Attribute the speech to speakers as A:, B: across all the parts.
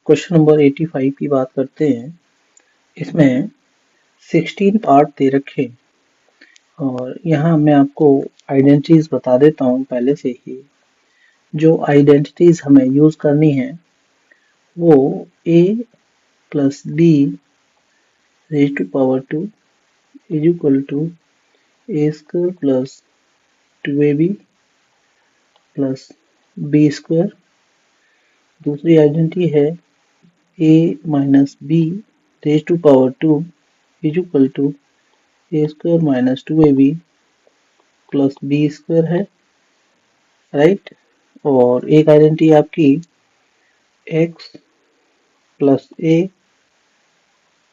A: Question number 85 की बात करते हैं। इसमें 16 पार्ट दे रखे और यहाँ मैं आपको आइडेंटिटीज बता देता हूँ पहले से ही। जो आइडेंटिटीज हमें यूज करनी है वो a plus b raise to power 2 is equal to a square plus 2ab plus b square. दूसरी आइडेंटिटी है a minus b raise to power 2 is equal to a square minus 2ab plus b square है, right. और एक identity आपकी x plus a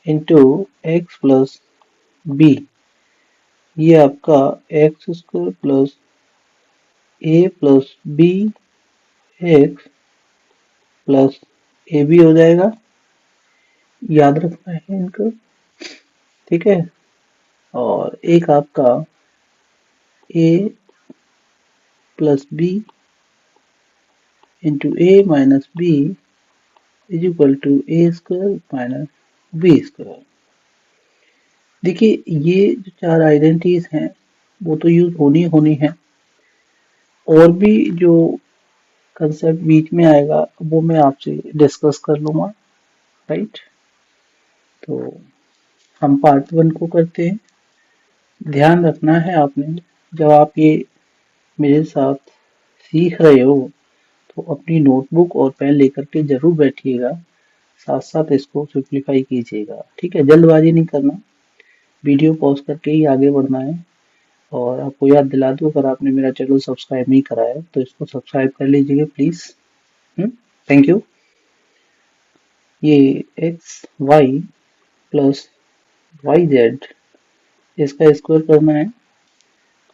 A: into x plus b, ये आपका x square plus a plus b x plus a b हो जाएगा। याद रखना है इनको, ठीक है। और एक आपका a plus b into a minus b is equal to a square minus b square. देखिए ये जो चार आइडेंटिटीज हैं वो तो यूज होनी है, और भी जो कंसेप्ट बीच में आएगा वो मैं आपसे डिस्कस कर लूँगा, राइट। तो हम पार्ट 1 को करते हैं। ध्यान रखना है आपने, जब आप ये मेरे साथ सीख रहे हो तो अपनी नोटबुक और पेन लेकर के जरूर बैठिएगा, साथ साथ इसको सिंप्लीफाई कीजिएगा, ठीक है। जल्दबाजी नहीं करना, वीडियो पॉज करके ही आगे बढ़ना है। और आपको याद दिला दूं, अगर आपने मेरा चैनल सब्सक्राइब नहीं करा है तो इसको सब्सक्राइब कर लीजिएगा प्लीज। Thank you. ये x y plus y z इसका स्क्वायर करना है।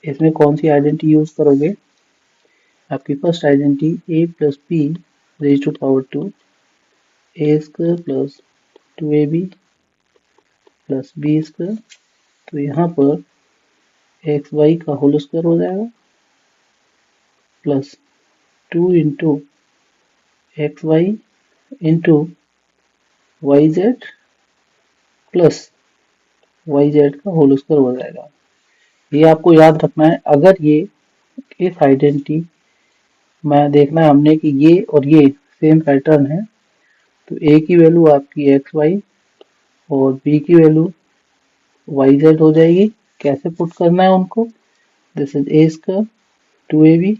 A: इसमें कौन सी आइडेंटिटी यूज करोगे? आपकी first identity a plus b raise to power 2 a square plus 2ab plus b square. तो यहाँ पर एक्स वाई का होल स्क्वायर हो जाएगा plus 2 into x y into y z plus y z का whole square हो जाएगा। ये आपको याद रखना है। अगर ये इस आइडेंटिटी में देखना है हमने कि ये और ये सेम पैटर्न है, तो ए की वैल्यू आपकी एक्स वाई और बी की वैल्यू वाई जेड हो जाएगी। कैसे पुट करना है उनको? This is a square 2ab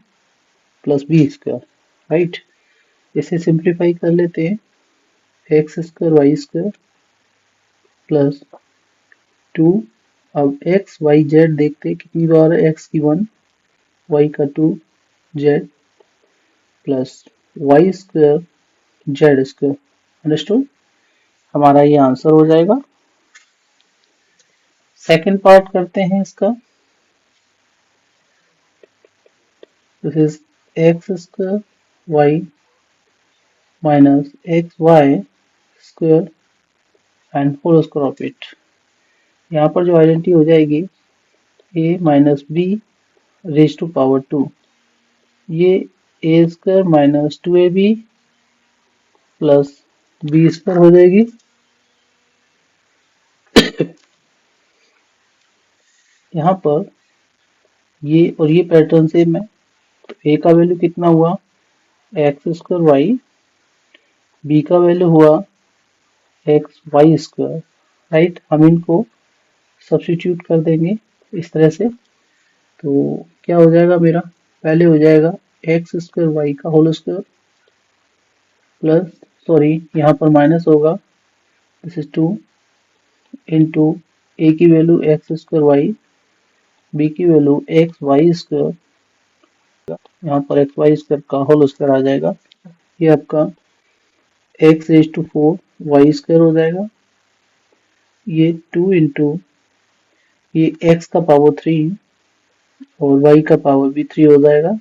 A: plus b square, right. इसे सिंप्लीफाई कर लेते हैं। X square y square plus 2, अब एक्स वाई जेड देखते हैं कितनी बार है। एक्स की 1, वाई का 2, z plus y square z square. Understood? हमारा ये आंसर हो जाएगा। सेकंड पार्ट करते हैं इसका। This is x square y minus x y square and whole square of it. यहाँ पर जो आइडेंटिटी हो जाएगी a minus b raise to power 2, ये a square minus 2ab plus b square हो जाएगी। यहाँ पर ये और ये पैटर्न सेम है, तो a का वैल्यू कितना हुआ एक्स स्क्वायर वाई, बी का वैल्यू हुआ एक्स वाई स्क्वायर, राइट। हम इनको सब्स्टिट्यूट कर देंगे इस तरह से। तो क्या हो जाएगा मेरा? पहले हो जाएगा एक्स स्क्वायर वाई का होल स्क्वायर प्लस, सॉरी यहाँ पर माइनस होगा, दिस इज 2 इंटू ए की value x square y, b की वैल्यू एक्स वाई स्क्वायर, यहाँ पर एक्स वाई स्क्वायर का होल स्क्वायर आ जाएगा। ये आपका x raise to 4 y square हो जाएगा। ये 2 इंटू ये एक्स का पावर 3 और वाई का पावर भी 3 हो जाएगा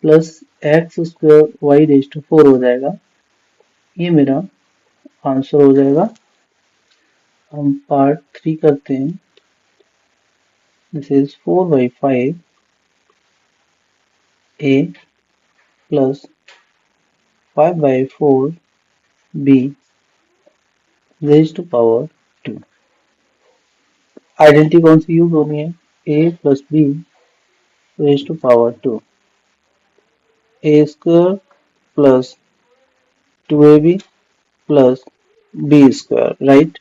A: plus x square y raise to 4 हो जाएगा। ये मेरा आंसर हो जाएगा। हम पार्ट 3 करते हैं। This is 4/5 a plus 5/4 b raise to power 2। Identity कौन सी यूज होनी है? a plus b raise to power 2, a square plus 2ab plus b square, right.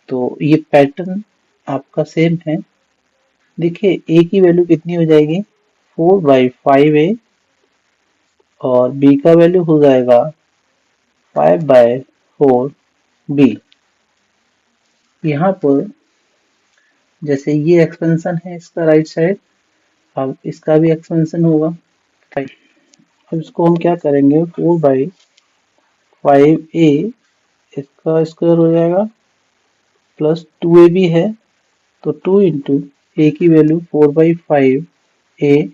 A: तो ये पैटर्न आपका सेम है। देखिए a की वैल्यू कितनी हो जाएगी? 4/5a और b का वैल्यू हो जाएगा 5/4b। यहाँ पर जैसे ये एक्सपेंशन है इसका राइट साइड, अब इसका भी एक्सपेंशन होगा। अब इसको हम क्या करेंगे? 4/5a इसका स्क्वायर हो जाएगा प्लस 2ab है तो 2 इंटू ए की वैल्यू 4/5a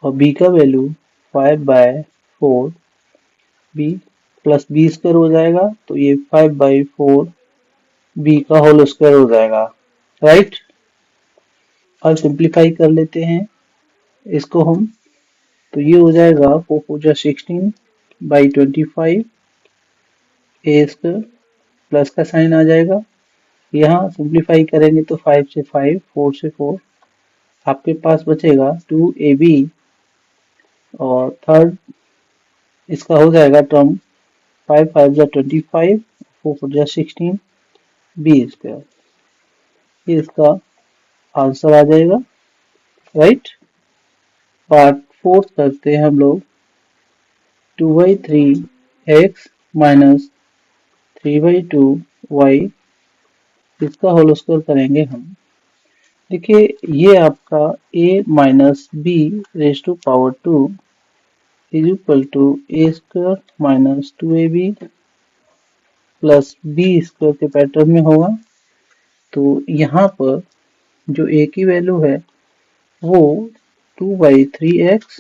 A: और b का value 5/4b plus b square हो जाएगा तो ये 5/4b का होल स्क्वायर हो जाएगा, राइट। अब सिंप्लीफाई कर लेते हैं इसको हम, तो ये हो जाएगा 4×16/25 ए स्क्वायर प्लस का साइन आ जाएगा। यहाँ सिंप्लीफाई करेंगे तो 5 से 5, 4 से 4, आपके पास बचेगा 2ab और थर्ड इसका हो जाएगा टर्म 5×5 = 25, 4×4 = 16 बी स्क्वायर। ये इसका आंसर आ जाएगा, राइट। पार्ट फोर्थ करते हैं हम लोग। 2/3x माइनस 3/2y इसका होल स्क्वायर करेंगे हम। देखिए ये आपका a minus b raise to power 2 is equal to a square minus 2ab plus b square के पैटर्न में होगा। तो यहाँ पर जो a की वैल्यू है वो 2/3x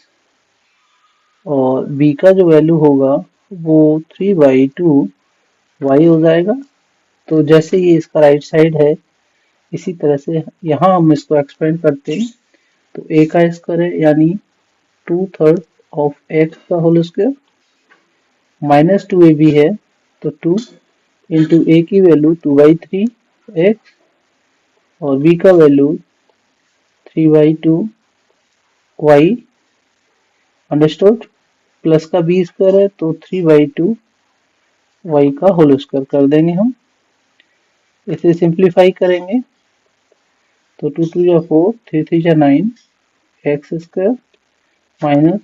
A: और b का जो वैल्यू होगा वो 3/2y हो जाएगा। तो जैसे ये इसका राइट साइड है इसी तरह से यहाँ हम इसको एक्सपेंड करते हैं तो a का स्क्वायर है यानी 2/3 ऑफ x का होल स्क्वायर माइनस 2ab है तो 2 इंटू a की वैल्यू 2/3x और b का वैल्यू 3/2y, अंडरस्टूड। प्लस का b स्क्वायर है तो 3/2y का होल स्क्वायर कर देंगे हम। इसे सिंप्लीफाई करेंगे तो 2 2 या 4, 3 3 या 9 एक्स स्क्वायर माइनस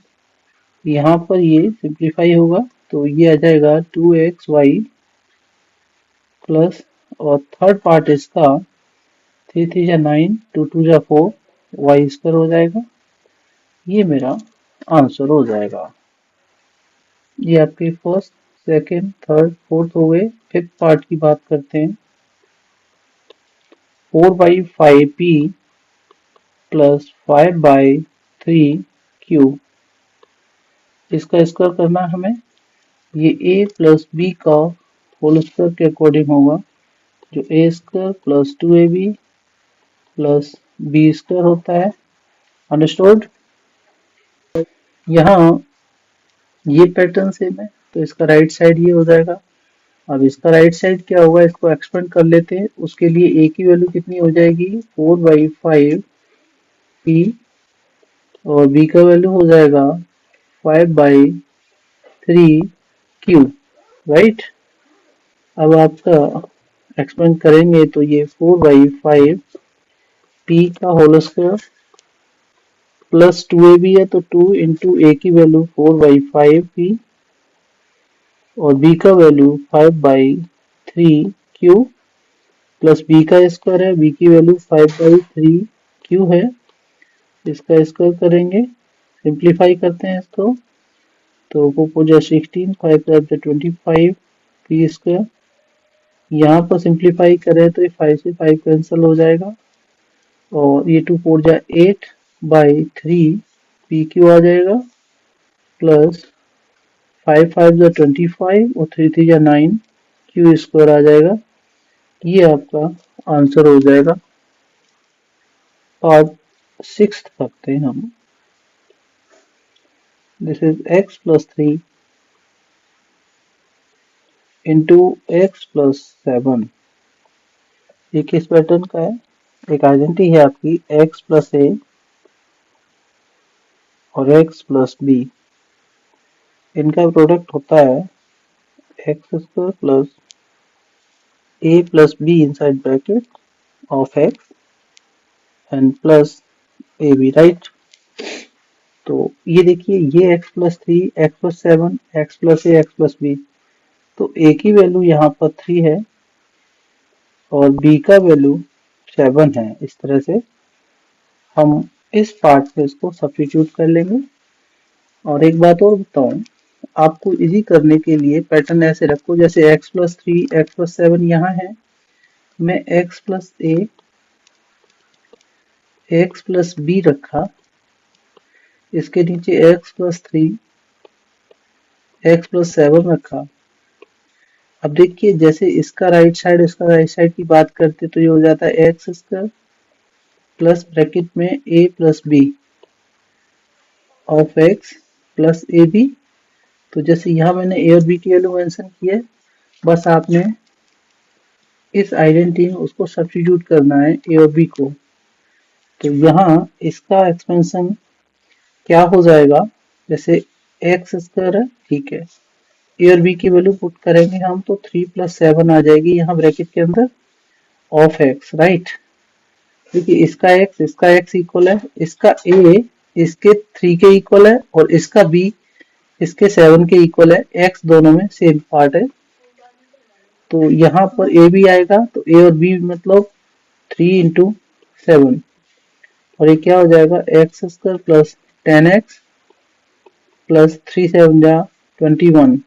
A: यहाँ पर ये सिंप्लीफाई होगा तो ये आ जाएगा 2xy प्लस और थर्ड पार्ट इसका 3 3 या 9, 2 2 या 4 वाई स्क्वायर हो जाएगा। ये मेरा आंसर हो जाएगा। ये आपके फर्स्ट, सेकंड, थर्ड, फोर्थ हो गए। फिफ्थ पार्ट की बात करते हैं। 4/5p प्लस 5/3q इसका स्क्वायर करना है हमें। ये a प्लस b का होल स्क्वायर के अकॉर्डिंग होगा जो a square plus 2ab plus b square होता है, अंडरस्टूड। यहाँ ये पैटर्न सेम है तो इसका राइट साइड ये हो जाएगा। अब इसका राइट साइड क्या होगा इसको एक्सपेंड कर लेते हैं। उसके लिए a की वैल्यू कितनी हो जाएगी 4/5p और b का वैल्यू हो जाएगा 5/3q, राइट। अब आपका एक्सपेंड करेंगे तो ये 4/5p का होल स्क्वायर प्लस 2ab है तो 2 इंटू a की वैल्यू 4/5p और b का वैल्यू 5/3q प्लस b का स्क्वायर है, b की वैल्यू 5/3q है। इसका स्क्वायर करेंगे, सिंप्लीफाई करते हैं इसको तो 4×4 = 16, 5×5 = 25 p स्क्वायर। यहाँ पर सिंप्लीफाई करें तो ये 5 से 5 कैंसिल हो जाएगा और ये 2 4 8/3 pq आ जाएगा प्लस 5 5 25 और 3 3 9 q स्क्वायर आ जाएगा। ये आपका आंसर हो जाएगा। पार्ट सिक्स्थ करते हैं हम। This is x + 3 into x plus 7। ये किस पैटर्न का है? एक आइडेंटिटी है आपकी एक्स प्लस ए और एक्स प्लस बी, इनका प्रोडक्ट होता है x square plus a plus b inside bracket of x and plus a b, right. तो ये देखिए, ये x plus 3, x plus 7, x plus a, x plus b, तो a की वैल्यू यहाँ पर 3 है और b का वैल्यू 7 है। इस तरह से हम इस पार्ट में इसको सब्स्टिट्यूट कर लेंगे। और एक बात और बताऊं, आपको इजी करने के लिए पैटर्न ऐसे रखो, जैसे x प्लस 3, एक्स प्लस 7 यहाँ है, मैं x plus a, x plus B रखा, इसके नीचे x प्लस 3, एक्स प्लस 7 रखा। अब देखिए, जैसे इसका राइट साइड इसका राइट साइड की बात करते तो ये हो जाता है एक्स स्क्वायर प्लस ब्रैकेट में a plus b of x plus a b. तो जैसे यहाँ मैंने ए और बी की वैल्यू मेंशन की है, बस आपने इस आइडेंटिटी में उसको सब्स्टिट्यूट करना है ए और बी को। तो यहाँ इसका एक्सपेंशन क्या हो जाएगा, जैसे एक्स स्क्वायर है, ठीक है, ए और बी की वैल्यू पुट करेंगे हम तो 3 प्लस 7 आ जाएगी यहाँ ब्रैकेट के अंदर ऑफ एक्स, राइट। देखिए, इसका एक्स इक्वल है, इसका ए इसके 3 के इक्वल है और इसका बी इसके 7 के इक्वल है, एक्स दोनों में सेम पार्ट है। तो यहाँ पर ए भी आएगा, तो ए और बी मतलब 3 इंटू 7, और ये क्या हो जाएगा, x square plus 10x plus 3 7 जा 21।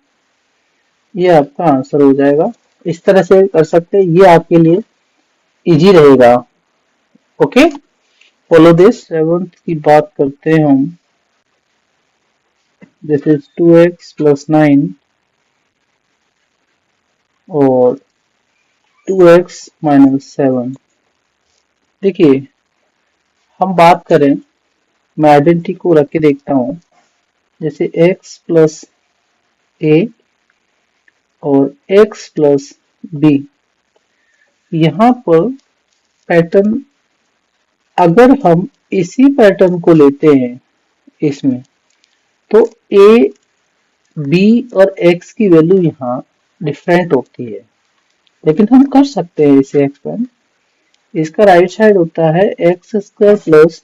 A: ये आपका आंसर हो जाएगा। इस तरह से कर सकते हैं, ये आपके लिए इजी रहेगा। Okay, follow this. 7th की बात करते हैं हम। दिस इज 2x प्लस 9 और 2x माइनस 7। देखिए, हम बात करें, मैं आइडेंटिटी को रख के देखता हूँ, जैसे x प्लस ए और x प्लस बी। यहाँ पर पैटर्न, अगर हम इसी पैटर्न को लेते हैं इसमें, तो a, b और x की वैल्यू यहाँ डिफरेंट होती है, लेकिन हम कर सकते हैं इसे एक्सपेंड। इसका राइट साइड होता है x square plus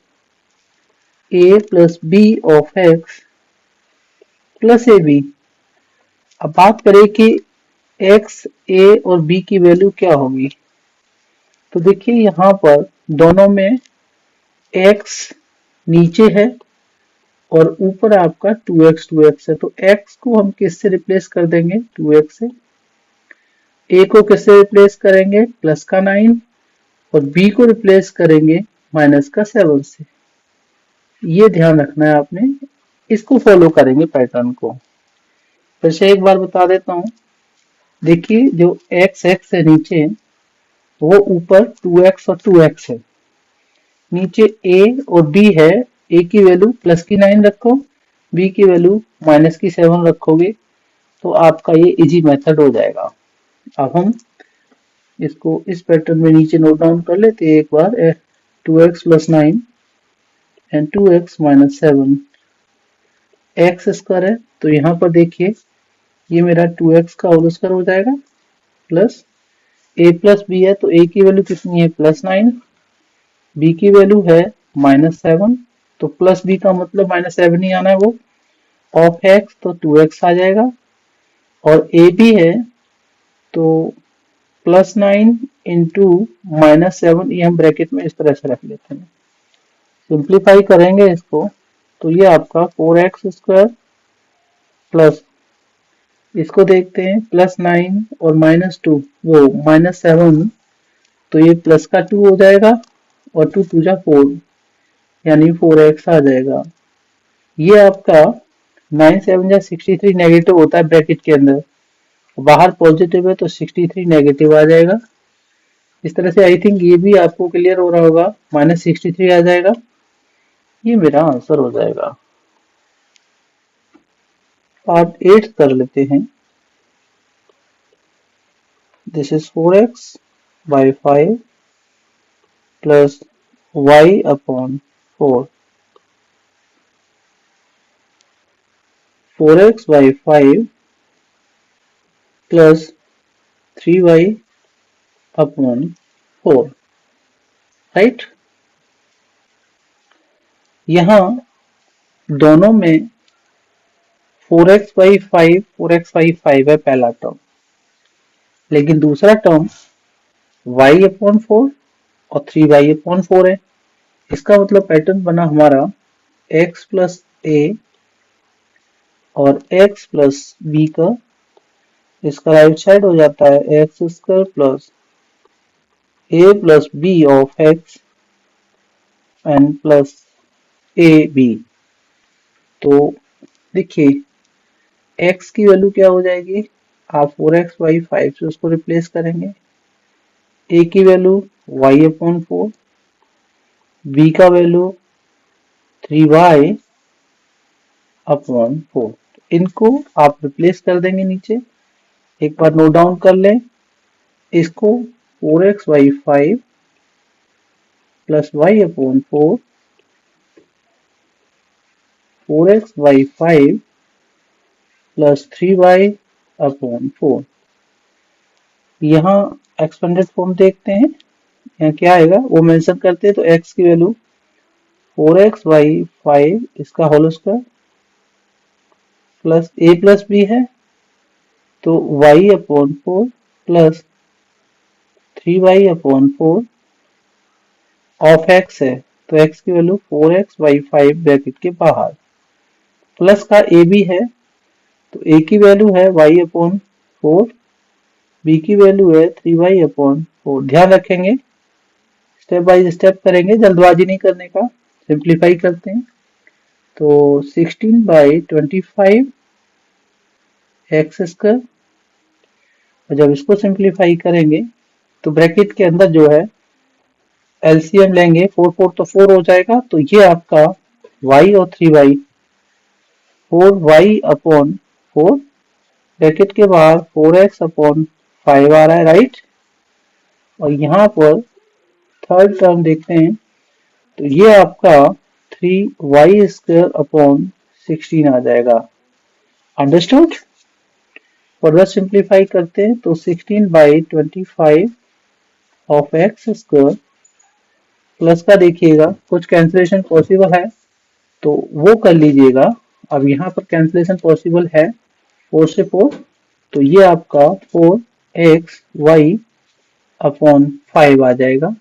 A: a plus b of x plus a b. अब बात करें कि एक्स, ए और बी की वैल्यू क्या होगी, तो देखिए यहाँ पर दोनों में x नीचे है और ऊपर आपका 2x है, तो x को हम किससे रिप्लेस कर देंगे, 2x से। a को किससे रिप्लेस करेंगे, प्लस का 9, और b को रिप्लेस करेंगे माइनस का 7 से। ये ध्यान रखना है आपने, इसको फॉलो करेंगे पैटर्न को। फिर से एक बार बता देता हूँ। देखिए, जो x है नीचे, वो ऊपर 2x और 2x है, नीचे a और b है, a की वैल्यू प्लस की 9 रखो, b की वैल्यू माइनस की 7 रखोगे, तो आपका ये इजी मेथड हो जाएगा। अब हम इसको इस पैटर्न में नीचे नोट डाउन कर लेते हैं एक बार। 2x plus 9 and 2x minus 7, x square है, तो यहाँ पर देखिए ये मेरा 2x का होल स्क्वायर हो जाएगा, प्लस a प्लस बी है, तो a की वैल्यू कितनी है, प्लस 9, b की वैल्यू है माइनस 7, तो प्लस b का मतलब माइनस 7 ही आना है, वो ऑफ x, तो 2x आ जाएगा। और a भी है, तो प्लस 9 इंटू माइनस 7, ये हम ब्रैकेट में इस तरह से रख लेते हैं। सिंप्लीफाई करेंगे इसको, तो ये आपका 4x स्क्वायर प्लस, इसको देखते हैं, प्लस 9 और माइनस 2, वो माइनस 7, तो ये प्लस का 2 हो जाएगा और 2 2 जा 4, यानी 4x आ जाएगा। ये आपका 9 7 जा 63 नेगेटिव होता है ब्रैकेट के अंदर, बाहर पॉजिटिव है तो 63 नेगेटिव आ जाएगा। इस तरह से आई थिंक ये भी आपको क्लियर हो रहा होगा, माइनस 63 आ जाएगा। ये मेरा आंसर हो जाएगा। पार्ट 8 कर लेते हैं। This is 4x by 5 plus y upon 4. 4x by 5 plus 3y upon 4. Right, यहाँ दोनों में 4x by 5 4x by 5 है पहला टर्म, लेकिन दूसरा टर्म y अपॉन 4 और 3y अपॉन 4 है। इसका मतलब पैटर्न बना हमारा x प्लस a और x प्लस b का, इसका राइट साइड हो जाता है x square plus a plus b of x and plus a b. तो देखिए x की वैल्यू क्या हो जाएगी, आप 4x बाई 5 से उसको रिप्लेस करेंगे, a की वैल्यू y अपॉन 4, b का वैल्यू 3y अपॉन 4। इनको आप रिप्लेस कर देंगे नीचे, एक बार नोट डाउन कर लें। इसको 4x by 5 plus y upon 4, 4x by 5 plus 3y upon 4। यहाँ एक्सपेंडेड फॉर्म देखते हैं, यहाँ क्या आएगा वो मेंशन करते हैं। तो x की वैल्यू 4x बाई 5 इसका whole square plus a plus b है, तो y upon 4 plus 3y upon 4 of x है, तो x की वैल्यू 4x बाई 5 ब्रैकेट के बाहर, प्लस का a भी है, तो a की वैल्यू है y अपॉन 4, b की वैल्यू है 3y अपॉन 4। ध्यान रखेंगे, स्टेप बाय स्टेप करेंगे, जल्दबाजी नहीं करने का। सिंप्लीफाई करते हैं, तो 16 बाई 25 एक्स स्क्वायर, और जब इसको सिंप्लीफाई करेंगे तो ब्रैकेट के अंदर जो है एलसीएम लेंगे, 4 4 तो 4 हो जाएगा, तो ये आपका y और 3y 4y अपॉन 4 ब्रैकेट के बाहर 4x अपॉन 5 आ रहा है, राइट। और यहाँ पर थर्ड टर्म देखते हैं, तो ये आपका 3y स्क्वायर अपॉन 16 आ जाएगा। अंडरस्टूड। फर्दर सिंप्लीफाई करते हैं, तो 16 by 25 of x square, plus का देखिएगा कुछ कैंसिलेशन पॉसिबल है तो वो कर लीजिएगा। अब यहाँ पर कैंसिलेशन पॉसिबल है 4 से 4, तो ये आपका 4xy अपॉन 5 आ जाएगा।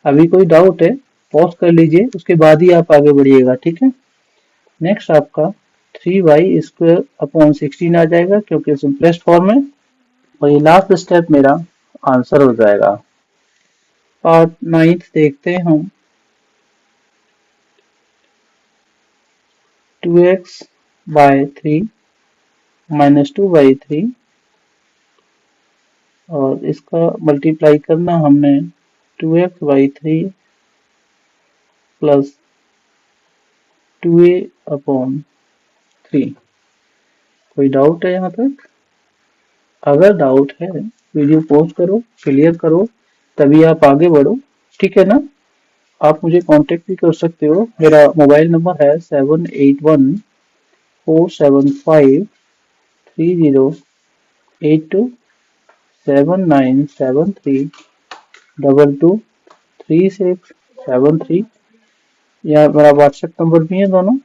A: अभी कोई डाउट है पॉज कर लीजिए, उसके बाद ही आप आगे बढ़िएगा, ठीक है। नेक्स्ट आपका 3y स्क्वायर अपॉन 16 आ जाएगा, क्योंकि सिंपलेस्ट फॉर्म है, और ये लास्ट स्टेप मेरा आंसर हो जाएगा। पार्ट 9 देखते हैं हम। 2x बाय 3 माइनस 2 बाई 3, और इसका मल्टीप्लाई करना हमने 2x by 3 plus 2a upon 3। कोई डाउट है यहाँ तक? अगर डाउट है वीडियो पॉज करो, क्लियर करो, तभी आप आगे बढ़ो, ठीक है ना। आप मुझे कांटेक्ट भी कर सकते हो, मेरा मोबाइल नंबर है 7814753082, 7973223673, या मेरा व्हाट्सएप नंबर भी है दोनों।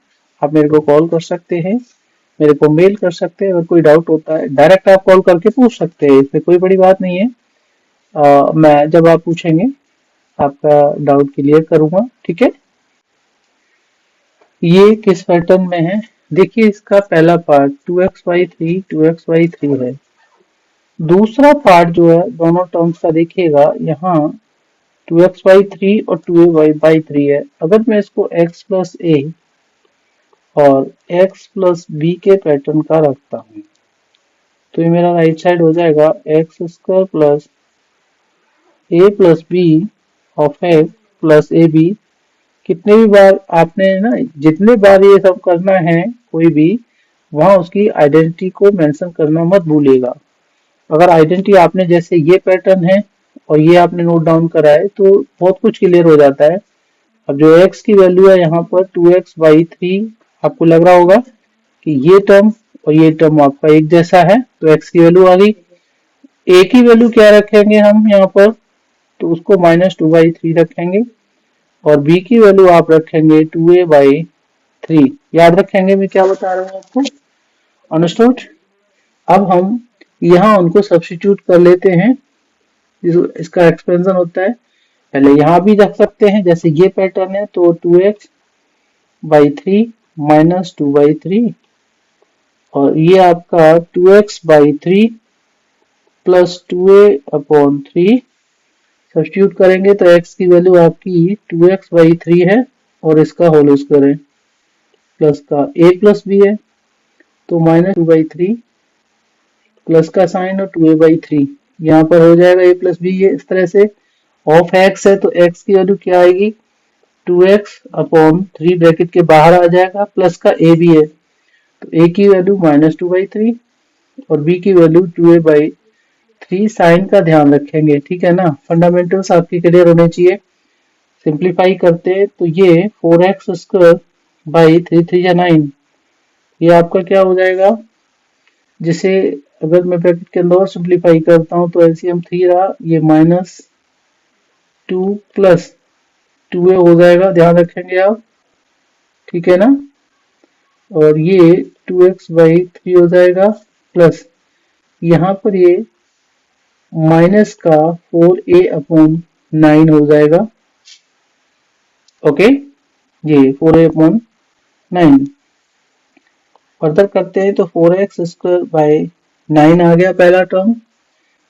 A: आप मेरे को कॉल कर सकते हैं, मेरे को मेल कर सकते हैं। अगर कोई डाउट होता है डायरेक्ट आप कॉल करके पूछ सकते हैं, इसमें कोई बड़ी बात नहीं है। मैं जब आप पूछेंगे आपका डाउट क्लियर करूंगा, ठीक है। ये किस पैटर्न में है देखिए, इसका पहला part 2x by 3 2x by 3 है। दूसरा पार्ट जो है दोनों टर्म्स का देखिएगा, यहाँ 2x बाई 3 और 2a बाई 3 है। अगर मैं इसको x प्लस a और x प्लस b के पैटर्न का रखता हूँ, तो ये मेरा राइट साइड हो जाएगा x square plus a plus b of x plus a b. कितने भी बार आपने ना, जितने बार ये सब करना है कोई भी, वहां उसकी आइडेंटिटी को मेंशन करना मत भूलिएगा। अगर आइडेंटिटी आपने जैसे ये पैटर्न है और ये आपने नोट डाउन करा है तो बहुत कुछ क्लियर हो जाता है। अब जो x की वैल्यू है यहाँ पर 2x/3, आपको लग रहा होगा कि ये टर्म और ये टर्म आपका एक जैसा है, तो x की वैल्यू आ गई। a की वैल्यू क्या रखेंगे हम यहाँ पर, तो उसको -2/3 रखेंगे और b की वैल्यू आप रखेंगे 2a/3। याद रखेंगे मैं क्या बता रहा हूँ आपको, अंडरस्टूड। अब हम यहाँ उनको सब्स्टिट्यूट कर लेते हैं, इसका एक्सपेंशन होता है। पहले यहाँ भी रख सकते हैं, जैसे ये पैटर्न है तो 2x/3 -2/3 और ये आपका 2x/3 प्लस 2a/3। सब्स्टिट्यूट करेंगे तो x की वैल्यू आपकी 2x/3 है और इसका होल स्क्वायर है, प्लस का a प्लस b है तो -2/3 प्लस का साइन और 2a/3, यहाँ पर हो जाएगा a प्लस b। ये इस तरह से ऑफ x है तो x की वैल्यू क्या आएगी, 2x/3 ब्रैकेट के बाहर आ जाएगा, प्लस का a भी है तो a की वैल्यू -2/3 और b की वैल्यू 2a/3। साइन का ध्यान रखेंगे, ठीक है ना, फंडामेंटल्स आपकी क्लियर होने चाहिए। सिंप्लीफाई करते हैं तो ये 4x² 3 या 9, ये आपका क्या हो जाएगा, जिसे अगर मैं ब्रैकेट के अंदर सिंप्लीफाई करता हूँ तो एलसीएम 3 रहा, ये -2 प्लस 2a हो जाएगा, ध्यान रखेंगे आप, ठीक है ना। और ये 2x/3 हो जाएगा प्लस यहाँ पर ये माइनस का 4a/9 हो जाएगा। ओके, ये 4a/9 फर्दर करते हैं तो 4x² 9 आ गया पहला टर्म।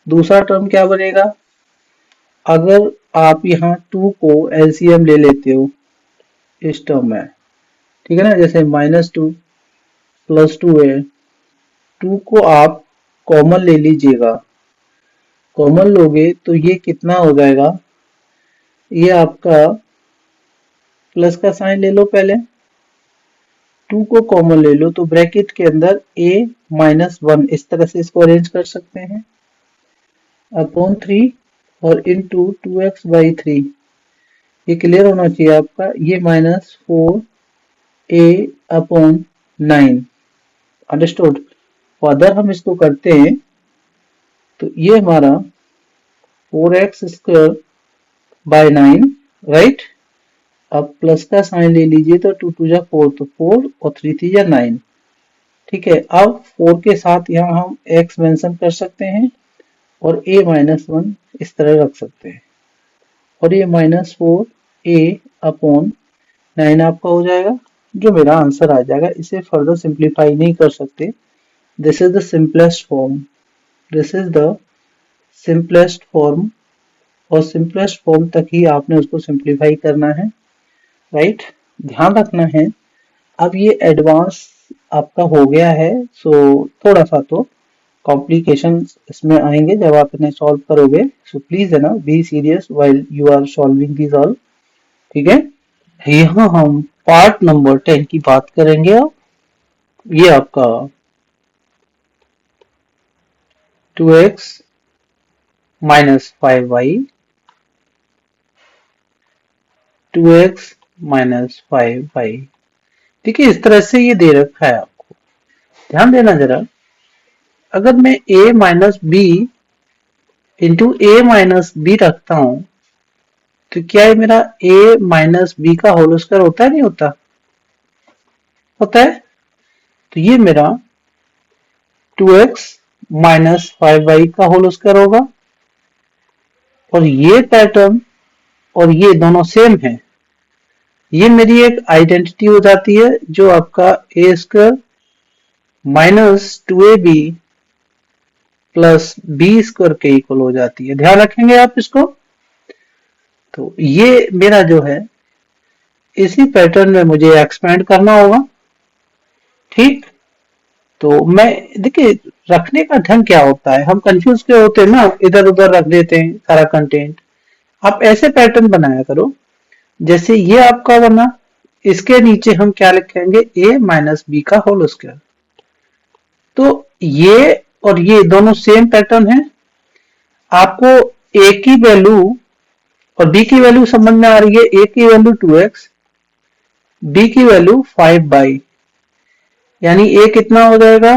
A: दूसरा टर्म क्या बनेगा, अगर आप यहाँ 2 को एलसीएम ले लेते हो इस टर्म में, ठीक है ना, जैसे -2 प्लस 2 है, 2 को आप कॉमन ले लीजिएगा, कॉमन लोगे तो ये कितना हो जाएगा, ये आपका प्लस का साइन ले लो, पहले 2 को कॉमन ले लो तो ब्रैकेट के अंदर a-1 इस तरह से इसको अरेंज कर सकते हैं अपॉन 3 और इनटू 2x/3। ये क्लियर होना चाहिए आपका, ये -4a/9, अंडरस्टूड। फर्दर हम इसको करते हैं तो ये हमारा 4x² 9, अब प्लस का साइन ले लीजिए तो 2 2 जा 4 तो 4 और 3 3 जा 9, ठीक है। अब 4 के साथ यहाँ हम x मेंशन कर सकते हैं और a-1 इस तरह रख सकते हैं और ये -4a/9 आपका हो जाएगा, जो मेरा आंसर आ जाएगा। इसे फर्दर सिंप्लीफाई नहीं कर सकते, this is the simplest form, this is the simplest form और सिंपलेस्ट फॉर्म तक ही आपने उसको सिंप्लीफाई करना है, राइट, ध्यान रखना है। अब ये एडवांस आपका हो गया है, सो थोड़ा सा तो कॉम्प्लिकेशन इसमें आएंगे जब आप इन्हें सॉल्व करोगे, सो प्लीज है ना, be serious while you are solving this all, ठीक है। यहाँ हम पार्ट नंबर 10 की बात करेंगे। अब ये आपका 2x - 5y 2x - 5y, ठीक है, इस तरह से ये दे रखा है आपको, ध्यान देना जरा। अगर मैं a - b into a - b रखता हूं तो क्या ये मेरा a - b का होल स्क्वायर होता है, नहीं होता, होता है। तो ये मेरा 2x - 5y का होल स्क्वायर होगा और ये पैटर्न और ये दोनों सेम है, ये मेरी एक आइडेंटिटी हो जाती है जो आपका a² - 2ab प्लस b² के इक्वल हो जाती है, ध्यान रखेंगे आप इसको। तो ये मेरा जो है इसी पैटर्न में मुझे एक्सपेंड करना होगा, ठीक। तो मैं देखिए रखने का ढंग क्या होता है, हम कंफ्यूज क्यों होते हैं ना, इधर उधर रख देते हैं सारा कंटेंट। आप ऐसे पैटर्न बनाया करो जैसे ये आपका बना, इसके नीचे हम क्या लिखेंगे, a - b का होल स्क्वायर। तो ये और ये दोनों सेम पैटर्न है। आपको a की वैल्यू और b की वैल्यू समझ में आ रही है। a की वैल्यू 2x, b की वैल्यू 5/, यानी a कितना हो जाएगा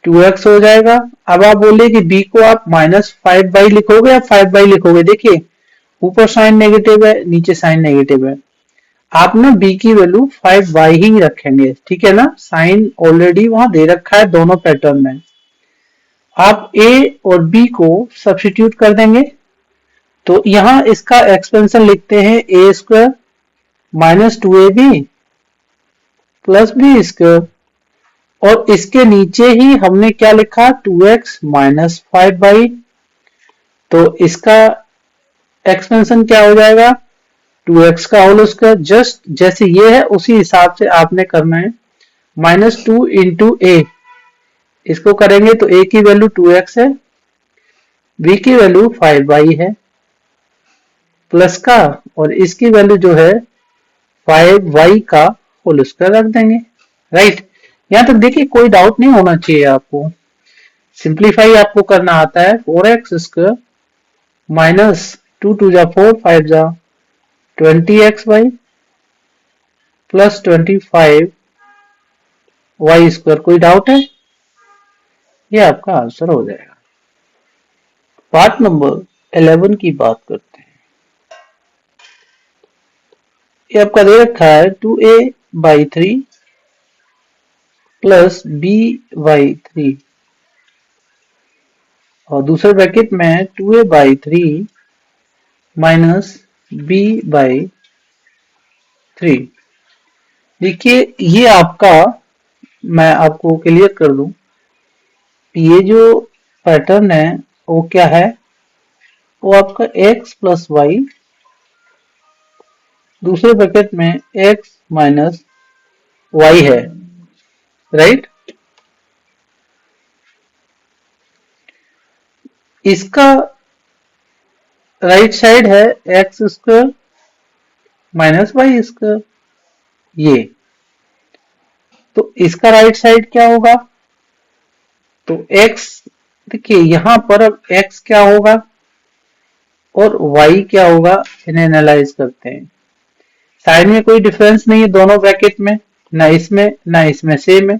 A: 2x हो जाएगा। अब आप बोले कि b को आप -5/, लिखोगे या 5/, लिखोगे। देखिए ऊपर साइन नेगेटिव है, नीचे साइन नेगेटिव है। आप ना b की वैल्यू 5/, ही रखेंगे, ठीक है ना। साइन ऑलरेडी वहां दे रखा है दोनों पैटर्न में। आप a और b को सब्स्टिट्यूट कर देंगे, तो यहां इसका एक्सपेंशन लिखते हैं a² -2ab प्लस b², और इसके नीचे ही हमने क्या लिखा 2x -5/, तो इसका एक्सपेंशन क्या हो जाएगा 2x का होल स्क्वायर। जस्ट जैसे ये है उसी हिसाब से आपने करना है। -2 इंटू ए, इसको करेंगे तो a की वैल्यू 2x है, b की वैल्यू 5/, है प्लस का, और इसकी वैल्यू जो है 5y का होल स्क्वायर रख देंगे। राइट, यहां तक देखिए कोई डाउट नहीं होना चाहिए आपको। सिंप्लीफाई आपको करना आता है। 4x² माइनस 2 2 जा 4 5 जा 20xy प्लस 25y²। कोई डाउट है? ये आपका आंसर हो जाएगा। पार्ट नंबर 11 की बात करते हैं। ये आपका दे रखा है 2a/3 प्लस b/3, और दूसरे ब्रैकेट में 2a/3 माइनस b/3। देखिए ये आपका, मैं आपको क्लियर कर दूं, ये जो पैटर्न है वो क्या है, वो आपका x प्लस वाई, दूसरे ब्रैकेट में x माइनस वाई है। राइट, इसका राइट साइड है x² माइनस y², ये तो इसका राइट साइड क्या होगा, तो x, देखिए यहां पर अब x क्या होगा और y क्या होगा, इन्हें एनालाइज करते हैं। साइड में कोई डिफरेंस नहीं है दोनों ब्रैकेट में, ना इसमें ना इसमें, सेम है।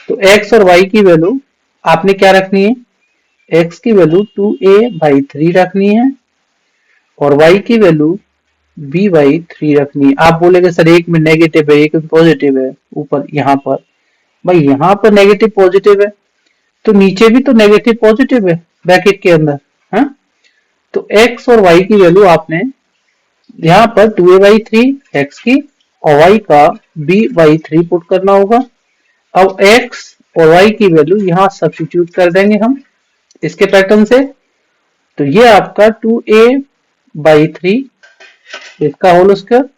A: तो x और y की वैल्यू आपने क्या रखनी है, x की वैल्यू 2a/3 रखनी है और y की वैल्यू b/3 रखनी है। आप बोलेंगे सर एक में नेगेटिव है एक में पॉजिटिव है, ऊपर यहाँ पर, भाई यहाँ पर नेगेटिव पॉजिटिव है तो नीचे भी तो नेगेटिव पॉजिटिव है ब्रैकेट के अंदर, हाँ। तो x और y की वैल्यू आपने यहाँ पर 2a/3 x की और y का b/3 पुट करना होगा। अब x और y की वैल्यू यहाँ सब्स्टिट्यूट कर देंगे हम इसके पैटर्न से, तो ये आपका 2a/3 इसका होल स्क्वायर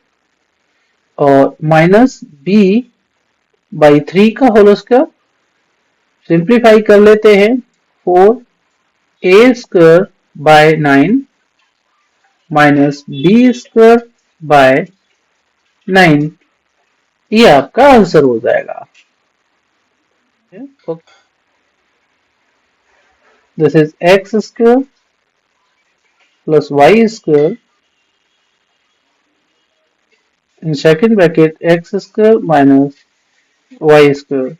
A: और माइनस b/3 का होल स्क्वायर। सिंप्लीफाई कर लेते हैं, 4a²/9 माइनस b²/9, ये आपका आंसर हो जाएगा। This is x² plus y² in second bracket x² minus y²।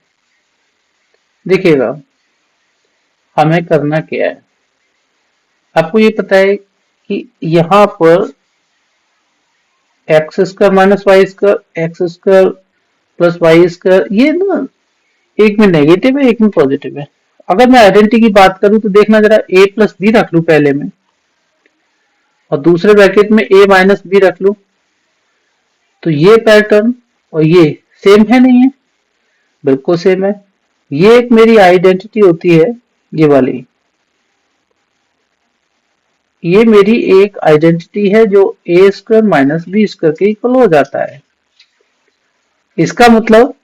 A: देखिएगा हमें करना क्या है, आपको ये पता है कि यहां पर x² minus y², x² plus y², ये ना एक में नेगेटिव है एक में पॉजिटिव है। अगर मैं आइडेंटिटी की बात करूं तो देखना जरा, a प्लस बी रख लू पहले में और दूसरे ब्रैकेट में a माइनस बी रख लू, तो ये पैटर्न और ये सेम है नहीं है, बिल्कुल सेम है। ये एक मेरी आइडेंटिटी होती है, ये वाली, ये मेरी एक आइडेंटिटी है जो a² माइनस b² के इक्वल हो जाता है। इसका मतलब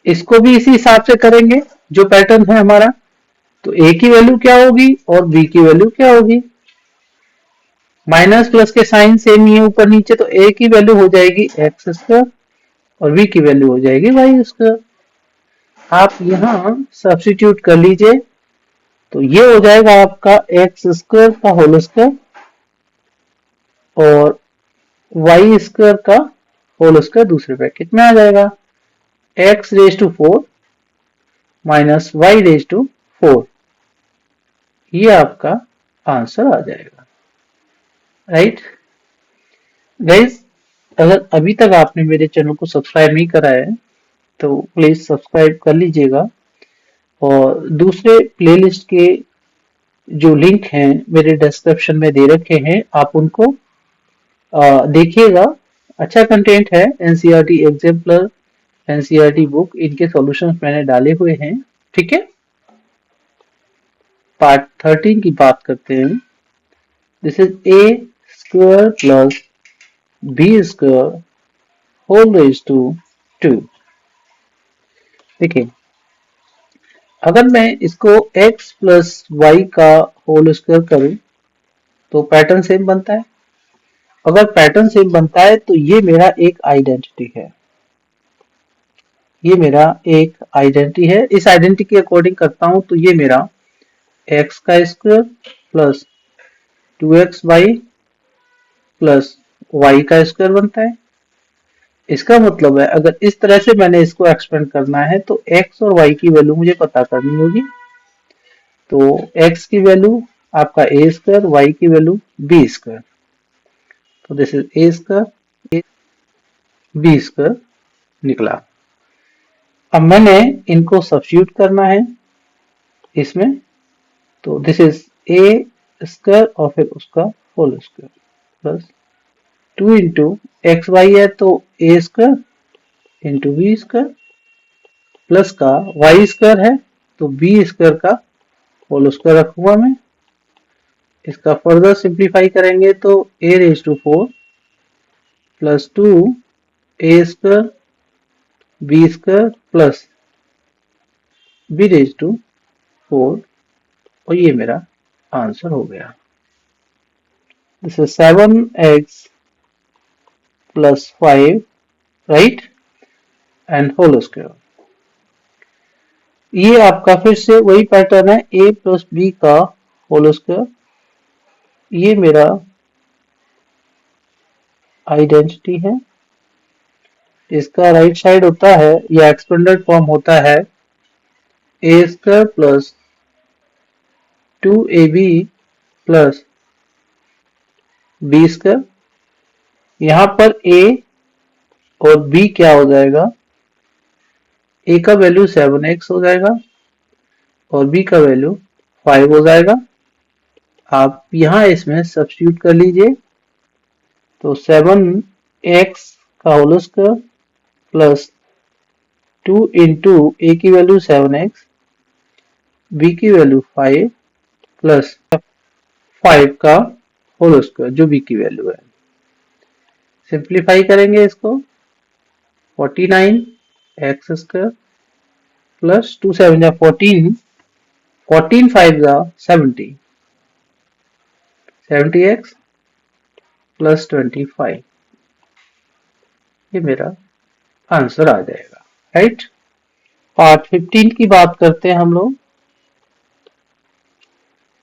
A: इसको भी इसी हिसाब से करेंगे जो पैटर्न है हमारा, तो a की वैल्यू क्या होगी और b की वैल्यू क्या होगी, माइनस प्लस के साइन सेम ही है ऊपर नीचे, तो a की वैल्यू हो जाएगी x² और b की वैल्यू हो जाएगी y²। आप यहाँ सब्स्टिट्यूट कर लीजिए, तो ये हो जाएगा आपका एक्स स्क्वायर का होल स्क्वायर और वाई स्क्वायर का होल स्क्वायर दूसरे ब्रैकेट में आ जाएगा। X raise to 4 minus y raise to 4, ये आपका आंसर आ जाएगा। राइट गाइज, अगर अभी तक आपने मेरे चैनल को सब्सक्राइब नहीं करा है तो प्लीज सब्सक्राइब कर लीजिएगा, और दूसरे प्लेलिस्ट के जो लिंक हैं मेरे डिस्क्रिप्शन में दे रखे हैं, आप उनको देखिएगा। अच्छा कंटेंट है, एनसीईआरटी एग्जाम्पलर, एनसीईआरटी बुक, इनके सॉल्यूशंस मैंने डाले हुए हैं। ठीक है, पार्ट 13 की बात करते हैं। This is a square plus b square whole raise to 2। देखिए, अगर मैं इसको x प्लस वाई का होल स्क्वायर करूं तो पैटर्न सेम बनता है। अगर पैटर्न सेम बनता है तो ये मेरा एक आइडेंटिटी है, ये मेरा एक आइडेंटिटी है। इस आइडेंटिटी के अकॉर्डिंग करता हूं तो ये मेरा x का square plus 2xy plus y का स्क्वायर बनता है। इसका मतलब है अगर इस तरह से मैंने इसको एक्सपेंड करना है तो x और y की वैल्यू मुझे पता करनी होगी। तो x की वैल्यू आपका a स्क्वायर, y की वैल्यू b स्क्वायर, तो this is a square b square निकला। अब मैंने इनको सब्स्टिट्यूट करना है इसमें, तो दिस इज a स्क्वायर और फिर उसका whole square plus 2 into x y है तो a square into b square plus का y स्क्वायर है तो b स्क्वायर का होल स्क्वायर रखूंगा मैं। इसका फर्दर सिंप्लीफाई करेंगे तो a raise to 4 plus 2 a square b square plus b raise to 4, और ये मेरा आंसर हो गया। This is 7x plus 5, right, and whole square. ये आपका फिर से वही पैटर्न है, a प्लस बी का होल स्क्वायर। ये मेरा आइडेंटिटी है। इसका राइट साइड होता है या एक्सपेंडेड फॉर्म होता है a square plus 2ab plus b square. यहाँ पर a और b क्या हो जाएगा, a का वैल्यू 7x हो जाएगा और b का वैल्यू 5 हो जाएगा। आप यहाँ इसमें सब्स्टिट्यूट कर लीजिए, तो 7x का whole square plus 2 into a की वैल्यू 7x, b की वैल्यू 5 प्लस 5 का होल स्क्वायर जो b की वैल्यू है। सिंप्लीफाई करेंगे इसको, 49 एक्स स्क्वायर प्लस 2 7 जा 14, 14 5 जा 70, 70x प्लस 25, ये मेरा आंसर आ जाएगा। राइट, पार्ट 15 की बात करते हैं हम लोग।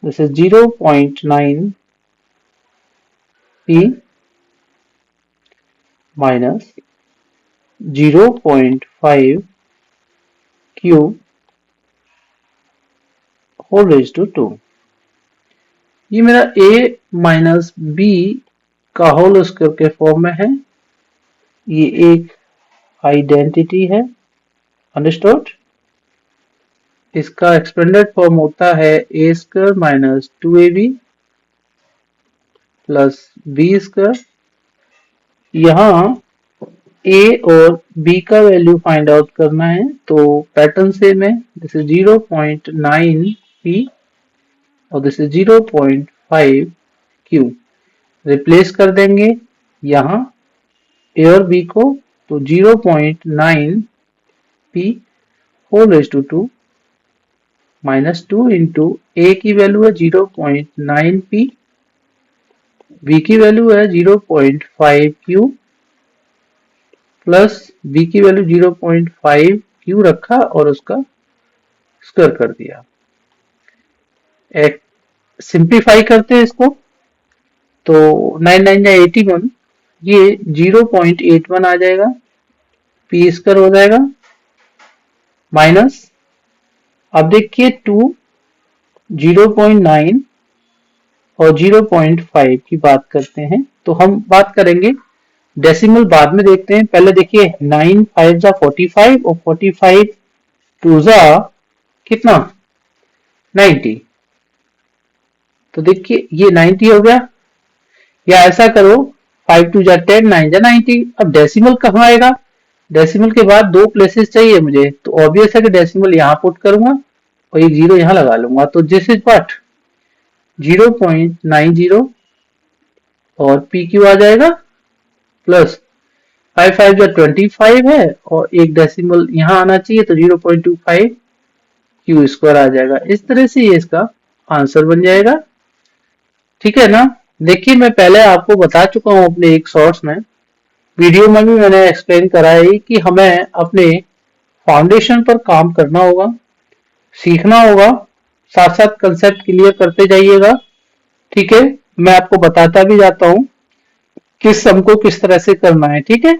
A: This is 0.9 p minus 0.5 q whole raise to 2। ये मेरा a माइनस b का होल स्क्वायर के फॉर्म में है। ये एक आइडेंटिटी है, अंडरस्टूड। इसका एक्सपेंडेड फॉर्म होता है a square minus 2ab plus b square. यहाँ a और b का वैल्यू फाइंड आउट करना है, तो पैटर्न सेम है। दिस इज 0.9 p और दिस इज 0.5 q। रिप्लेस कर देंगे यहाँ a और b को, तो 0.9 p whole raise to 2 minus 2 into a की वैल्यू है 0.9 p, b की वैल्यू है 0.5 q प्लस b की वैल्यू 0.5 क्यू रखा और उसका स्क्वायर कर दिया। एक सिंप्लीफाई करते हैं इसको, तो 9 9 या 81, ये 0.81 आ जाएगा, पी स्क्वायर हो जाएगा, माइनस अब देखिए 2, 0.9 और 0.5 की बात करते हैं, तो हम बात करेंगे डेसिमल बाद में देखते हैं। पहले देखिए 9 5 जा 45 और 45 2 जा कितना 90, तो देखिए ये 90 हो गया। या ऐसा करो 5 2 जा 10 9 जा 90। अब डेसिमल कहाँ आएगा, डेसिमल के बाद दो प्लेसेस चाहिए मुझे, तो ऑब्वियस है कि डेसिमल यहाँ पुट करूंगा और एक जीरो यहाँ लगा लूंगा, तो दिस इज व्हाट 0.90 और पी क्यू आ जाएगा, प्लस 5 5 जो 25 है और एक डेसिमल यहाँ आना चाहिए, तो 0.25 क्यू स्क्वायर आ जाएगा। इस तरह से ये इसका आंसर बन जाएगा। ठीक है ना। देखिए मैं पहले आपको बता चुका हूँ अपने एक शॉर्ट्स में, वीडियो में भी मैंने एक्सप्लेन करा है कि हमें अपने फाउंडेशन पर काम करना होगा, सीखना होगा, साथ साथ कंसेप्ट क्लियर करते जाइएगा। ठीक है, मैं आपको बताता भी जाता हूँ किस सम को किस तरह से करना है। ठीक है।